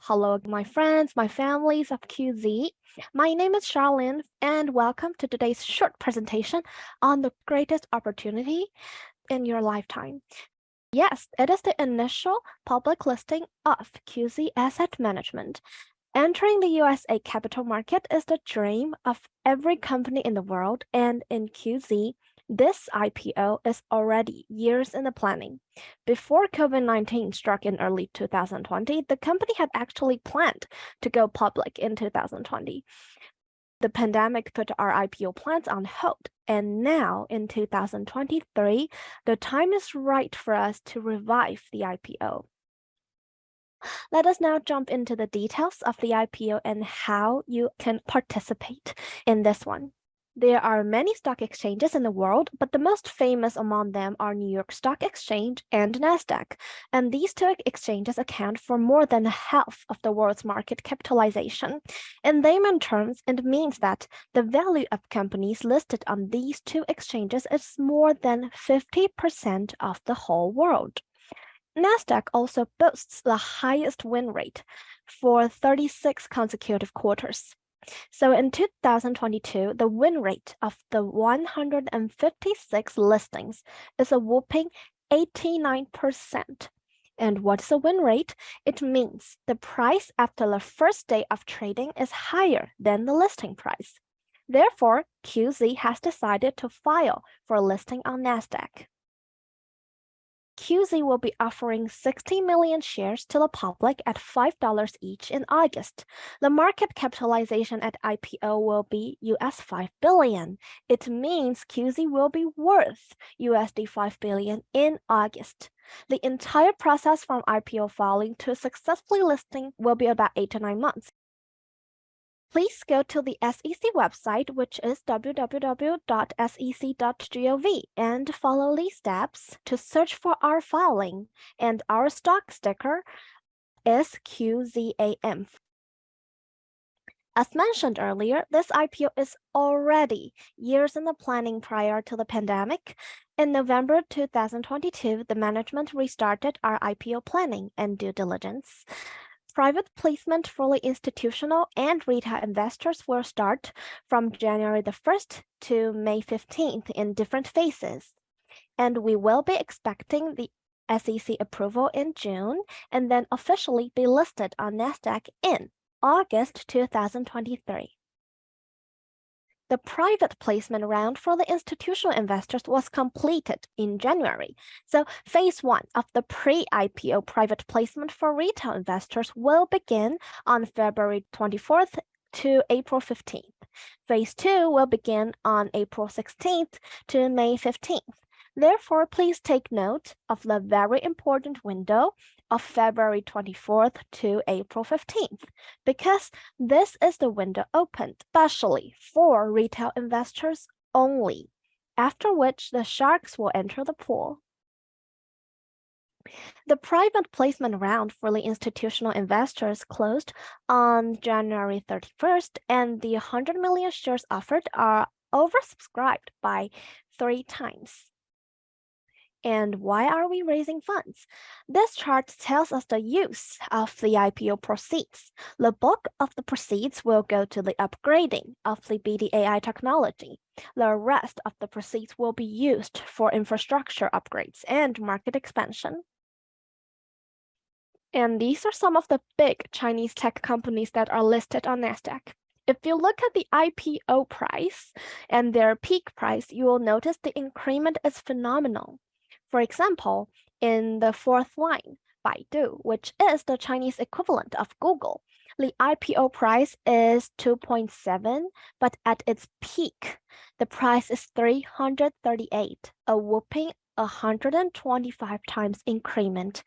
Hello, my friends, my families of QZ. My name is Charlene, and welcome to today's short presentation on the greatest opportunity in your lifetime. Yes, it is the initial public listing of QZ Asset Management. Entering the USA capital market is the dream of every company in the world, and in QZ, this IPO is already years in the planning. Before COVID-19 struck in early 2020, the company had actually planned to go public in 2020. The pandemic put our IPO plans on hold, and now in 2023, the time is right for us to revive the IPO. Let us now jump into the details of the IPO and how you can participate in this one. There are many stock exchanges in the world, but the most famous among them are New York Stock Exchange and Nasdaq. And these two exchanges account for more than half of the world's market capitalization. In layman terms, it means that the value of companies listed on these two exchanges is more than 50% of the whole world. Nasdaq also boasts the highest win rate for 36 consecutive quarters. So in 2022, the win rate of the 156 listings is a whopping 89%. And what is a win rate? It means the price after the first day of trading is higher than the listing price. Therefore, QZ has decided to file for listing on Nasdaq. QZ will be offering 60 million shares to the public at $5 each in August. The market capitalization at IPO will be US 5 billion. It means QZ will be worth USD 5 billion in August. The entire process from IPO filing to successfully listing will be about 8 to 9 months. Please go to the SEC website, which is www.sec.gov, and follow these steps to search for our filing. And our stock sticker is QZAM. As mentioned earlier, this IPO is already years in the planning prior to the pandemic. In November 2022, the management restarted our IPO planning and due diligence. Private placement for institutional and retail investors will start from January the 1st to May 15th in different phases. And we will be expecting the SEC approval in June and then officially be listed on NASDAQ in August 2023. The private placement round for the institutional investors was completed in January. So phase 1 of the pre-IPO private placement for retail investors will begin on February 24th to April 15th. Phase 2 will begin on April 16th to May 15th. Therefore, please take note of the very important window of February 24th to April 15th, because this is the window opened specially for retail investors only, after which the sharks will enter the pool. The private placement round for the institutional investors closed on January 31st, and the 100 million shares offered are oversubscribed by 3 times. And why are we raising funds? This chart tells us the use of the IPO proceeds. The bulk of the proceeds will go to the upgrading of the BDAI technology. The rest of the proceeds will be used for infrastructure upgrades and market expansion. And these are some of the big Chinese tech companies that are listed on NASDAQ. If you look at the IPO price and their peak price, you will notice the increment is phenomenal. For example, in the fourth line, Baidu, which is the Chinese equivalent of Google, the IPO price is 2.7, but at its peak, the price is 338, a whopping 125 times increment.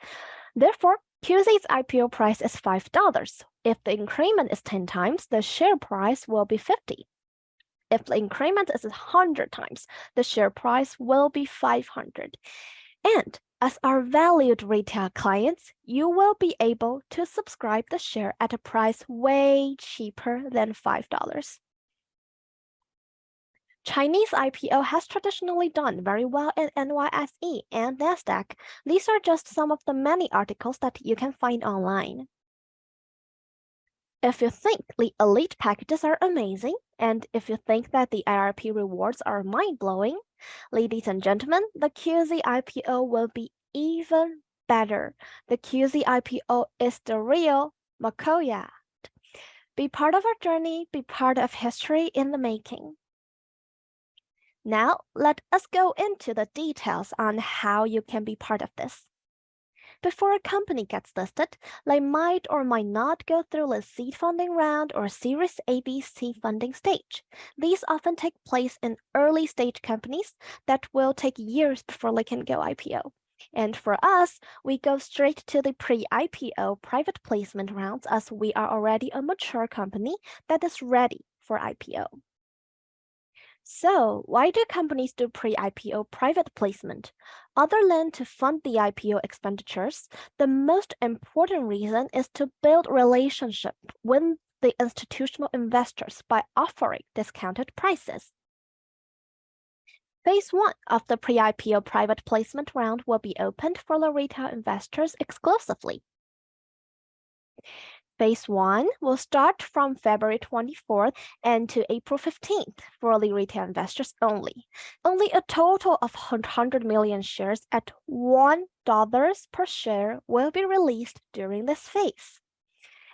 Therefore, QZ's IPO price is $5. If the increment is 10 times, the share price will be 50. If the increment is 100 times, the share price will be 500. And as our valued retail clients, you will be able to subscribe the share at a price way cheaper than $5. Chinese IPO has traditionally done very well in NYSE and NASDAQ. These are just some of the many articles that you can find online. If you think the elite packages are amazing, and if you think that the IRP rewards are mind-blowing, ladies and gentlemen, the QZ IPO will be even better. The QZ IPO is the real Makoya. Be part of our journey, be part of history in the making. Now, let us go into the details on how you can be part of this. Before a company gets listed, they might or might not go through a seed funding round or Series A, B, C funding stage. These often take place in early stage companies that will take years before they can go IPO. And for us, we go straight to the pre-IPO private placement rounds as we are already a mature company that is ready for IPO. So, why do companies do pre-IPO private placement? Other than to fund the IPO expenditures, the most important reason is to build relationship with the institutional investors by offering discounted prices. Phase 1 of the pre-IPO private placement round will be opened for the retail investors exclusively. Phase 1 will start from February 24th and to April 15th for the retail investors only. Only a total of 100 million shares at $1 per share will be released during this phase.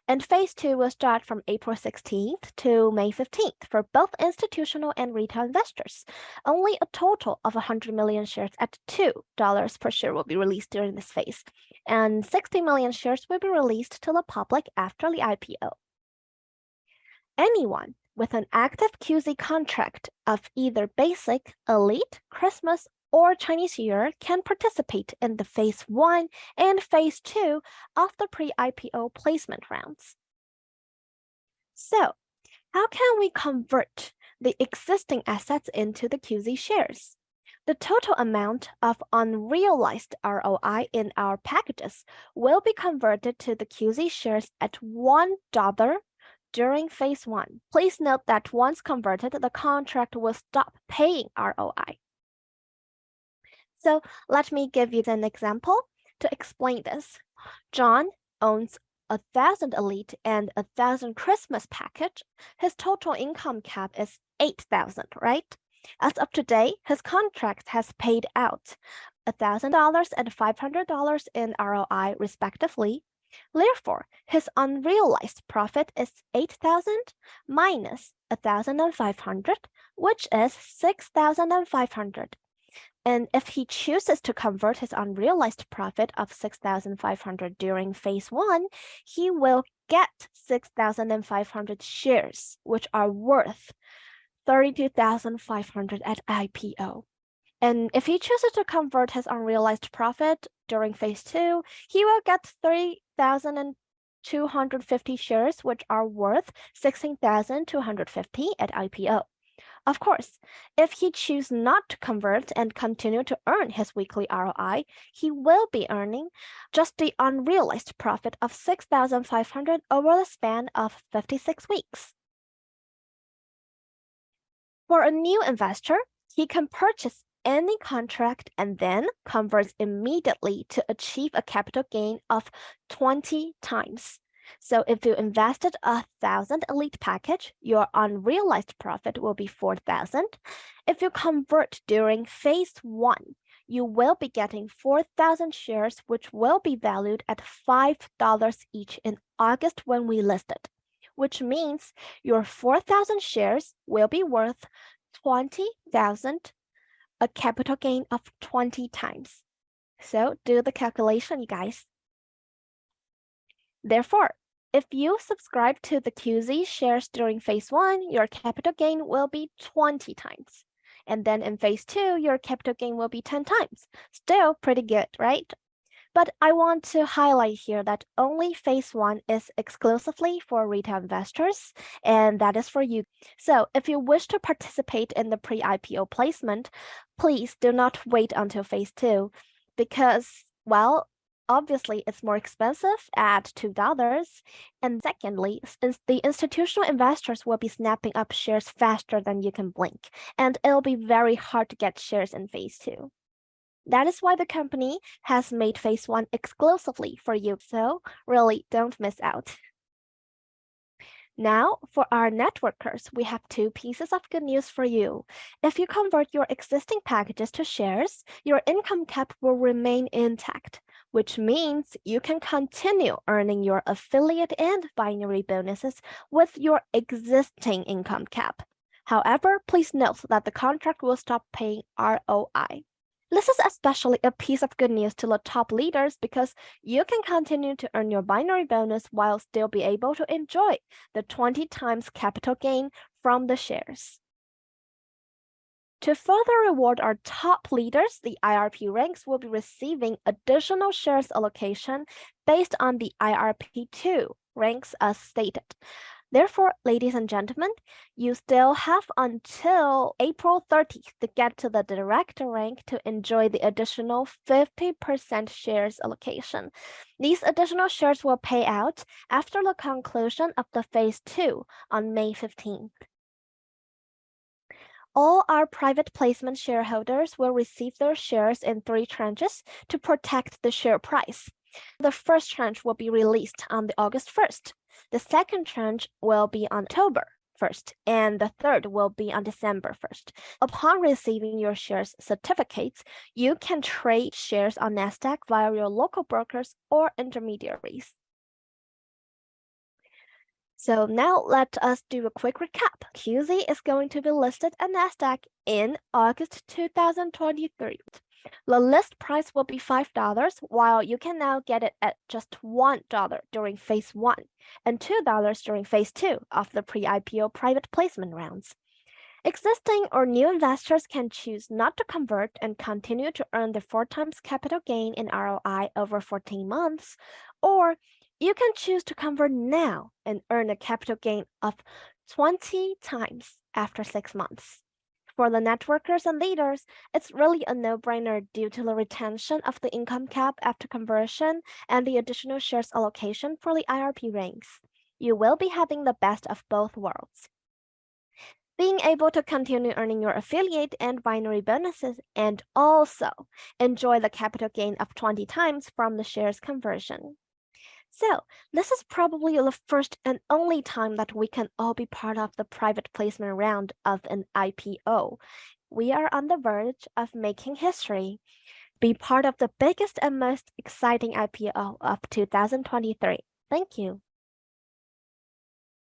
And Phase 2 will start from April 16th to May 15th for both institutional and retail investors. Only a total of 100 million shares at $2 per share will be released during this phase, and 60 million shares will be released to the public after the IPO. Anyone with an active QZ contract of either Basic, Elite, Christmas, or Chinese New Year can participate in the Phase 1 and Phase 2 of the pre-IPO placement rounds. So, how can we convert the existing assets into the QZ shares? The total amount of unrealized ROI in our packages will be converted to the QZ shares at $1 during Phase 1. Please note that once converted, the contract will stop paying ROI. So let me give you an example to explain this. John owns 1,000 Elite and 1,000 Christmas package. His total income cap is 8,000, right? As of today, his contract has paid out $1,000 and $500 in ROI respectively. Therefore, his unrealized profit is 8,000 minus 1,500, which is 6,500. And if he chooses to convert his unrealized profit of 6,500 during Phase 1, he will get 6,500 shares, which are worth 32,500 at IPO. And if he chooses to convert his unrealized profit during Phase 2, he will get 3,250 shares, which are worth 16,250 at IPO. Of course, if he chooses not to convert and continue to earn his weekly ROI, he will be earning just the unrealized profit of 6,500 over the span of 56 weeks. For a new investor, he can purchase any contract and then converts immediately to achieve a capital gain of 20 times. So if you invested 1,000 Elite package, your unrealized profit will be 4,000. If you convert during Phase 1, you will be getting 4,000 shares, which will be valued at $5 each in August when we list it, which means your 4,000 shares will be worth 20,000, a capital gain of 20 times. So do the calculation, you guys. Therefore, if you subscribe to the QZ shares during Phase 1, your capital gain will be 20 times. And then in Phase 2, your capital gain will be 10 times. Still pretty good, right? But I want to highlight here that only Phase 1 is exclusively for retail investors, and that is for you. So if you wish to participate in the pre-IPO placement, please do not wait until Phase 2 because, well, obviously it's more expensive at $2. And secondly, since the institutional investors will be snapping up shares faster than you can blink, and it'll be very hard to get shares in Phase 2. That is why the company has made Phase 1 exclusively for you, so really don't miss out. Now, for our networkers, we have two pieces of good news for you. If you convert your existing packages to shares, your income cap will remain intact, which means you can continue earning your affiliate and binary bonuses with your existing income cap. However, please note that the contract will stop paying ROI. This is especially a piece of good news to the top leaders because you can continue to earn your binary bonus while still be able to enjoy the 20 times capital gain from the shares. To further reward our top leaders, the IRP ranks will be receiving additional shares allocation based on the IRP2 ranks as stated. Therefore, ladies and gentlemen, you still have until April 30th to get to the director rank to enjoy the additional 50% shares allocation. These additional shares will pay out after the conclusion of the phase 2 on May 15th. All our private placement shareholders will receive their shares in 3 tranches to protect the share price. The first tranche will be released on August 1st. The second tranche will be on October 1st, and the third will be on December 1st. Upon receiving your shares certificates, you can trade shares on NASDAQ via your local brokers or intermediaries. So now let us do a quick recap. QZ is going to be listed at NASDAQ in August 2023. The list price will be $5, while you can now get it at just $1 during phase 1 and $2 during phase 2 of the pre-IPO private placement rounds. Existing or new investors can choose not to convert and continue to earn the 4 times capital gain in ROI over 14 months, or you can choose to convert now and earn a capital gain of 20 times after 6 months. For the networkers and leaders, it's really a no-brainer due to the retention of the income cap after conversion and the additional shares allocation for the IRP ranks. You will be having the best of both worlds. Being able to continue earning your affiliate and binary bonuses and also enjoy the capital gain of 20 times from the shares conversion. So, this is probably the first and only time that we can all be part of the private placement round of an IPO. We are on the verge of making history. Be part of the biggest and most exciting IPO of 2023. Thank you.